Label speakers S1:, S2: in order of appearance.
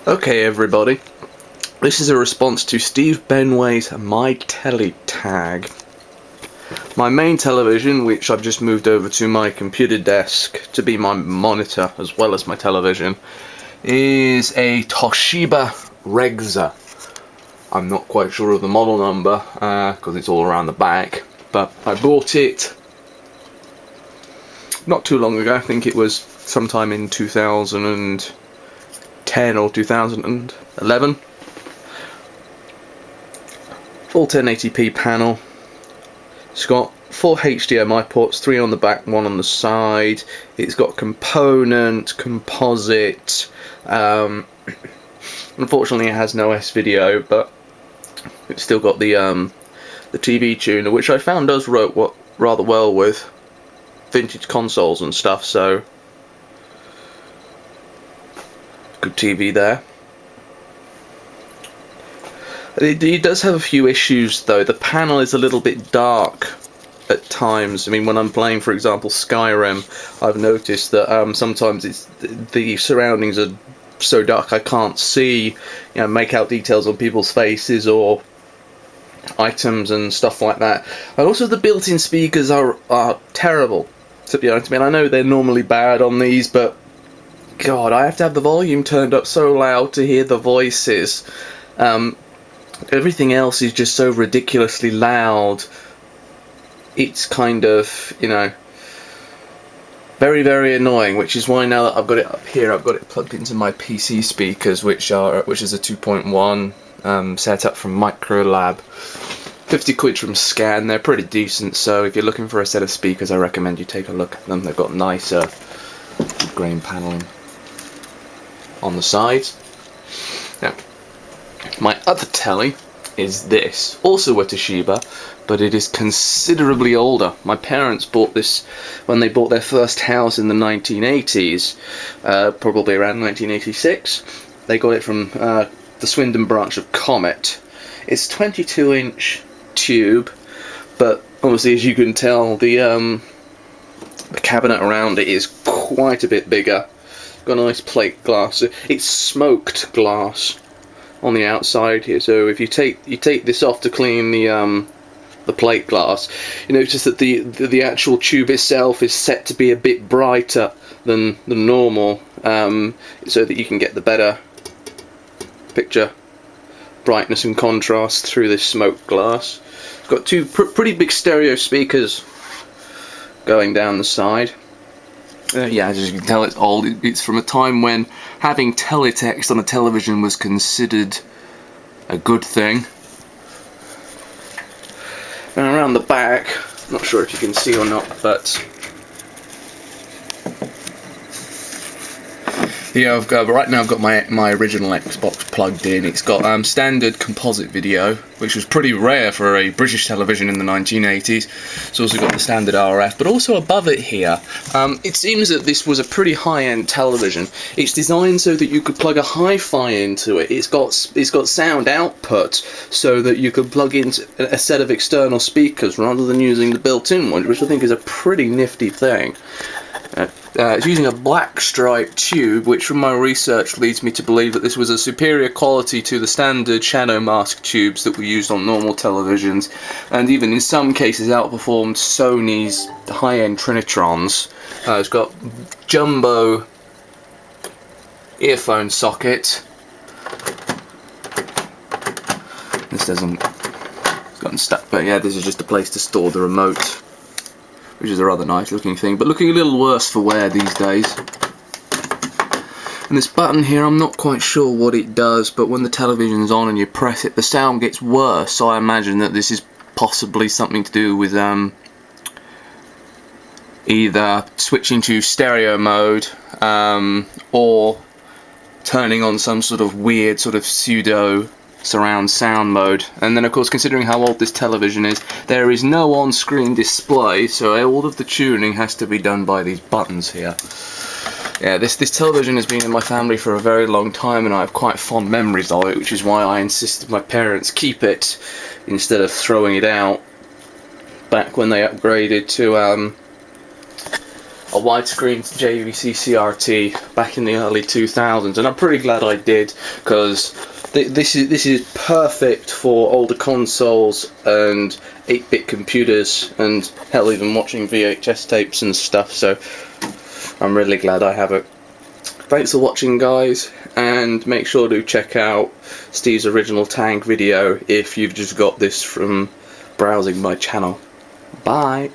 S1: Okay everybody, this is a response to SteveBenway's My Telly tag. My main television, which I've just moved over to my computer desk to be my monitor as well as my television, is a Toshiba Regza. I'm not quite sure of the model number because it's all around the back, but I bought it not too long ago. I think it was sometime in 2010 or 2011. Full 1080p panel. It's got 4 HDMI ports, 3 on the back, 1 on the side. It's got component, composite. Unfortunately, it has no S-video, but it's still got the TV tuner, which I found does work rather well with vintage consoles and stuff. So good TV there. It does have a few issues though. The panel is a little bit dark at times. I mean, when I'm playing, for example, Skyrim, I've noticed that sometimes the surroundings are so dark I can't see, make out details on people's faces or items and stuff like that. And also the built-in speakers are terrible, to be honest. I mean, I know they're normally bad on these, but God, I have to have the volume turned up so loud to hear the voices. Everything else is just so ridiculously loud. It's kind of, very, very annoying, which is why now that I've got it up here, I've got it plugged into my PC speakers, which is a 2.1 set up from Microlab. 50 quid from Scan. They're pretty decent, so if you're looking for a set of speakers, I recommend you take a look at them. They've got nicer grain paneling on the sides. Now, my other telly is this, also a Toshiba, but it is considerably older. My parents bought this when they bought their first house in the 1980s, probably around 1986. They got it from the Swindon branch of Comet. It's 22-inch tube, but obviously, as you can tell, the cabinet around it is quite a bit bigger. Got a nice plate glass. It's smoked glass on the outside here, so if you take this off to clean the plate glass, you notice that the actual tube itself is set to be a bit brighter than normal, so that you can get the better picture brightness and contrast through this smoked glass. It's got two pretty big stereo speakers going down the side. Yeah, as you can tell, it's old. It's from a time when having teletext on a television was considered a good thing. And around the back, not sure if you can see or not, but yeah, right now I've got my original Xbox plugged in. It's got standard composite video, which was pretty rare for a British television in the 1980s. It's also got the standard RF, but also above it here, it seems that this was a pretty high-end television. It's designed so that you could plug a hi-fi into it. It's got sound output, so that you could plug into a set of external speakers rather than using the built-in one, which I think is a pretty nifty thing. It's using a black stripe tube, which from my research leads me to believe that this was a superior quality to the standard shadow mask tubes that we used on normal televisions, and even in some cases outperformed Sony's high-end Trinitrons. It's got jumbo earphone socket. This doesn't, it's gotten stuck, but yeah, this is just a place to store the remote, which is a rather nice looking thing, but looking a little worse for wear these days. And this button here, I'm not quite sure what it does, but when the television's on and you press it, the sound gets worse, so I imagine that this is possibly something to do with either switching to stereo mode or turning on some sort of weird sort of pseudo surround sound mode. And then of course, considering how old this television is, there is no on-screen display, so all of the tuning has to be done by these buttons here. Yeah, this television has been in my family for a very long time, and I have quite fond memories of it, which is why I insisted my parents keep it instead of throwing it out back when they upgraded to a widescreen JVC CRT back in the early 2000s, and I'm pretty glad I did, because this is perfect for older consoles and 8-bit computers, and hell, even watching VHS tapes and stuff. So I'm really glad I have it. Thanks for watching, guys, and make sure to check out Steve's original Tank video if you've just got this from browsing my channel. Bye.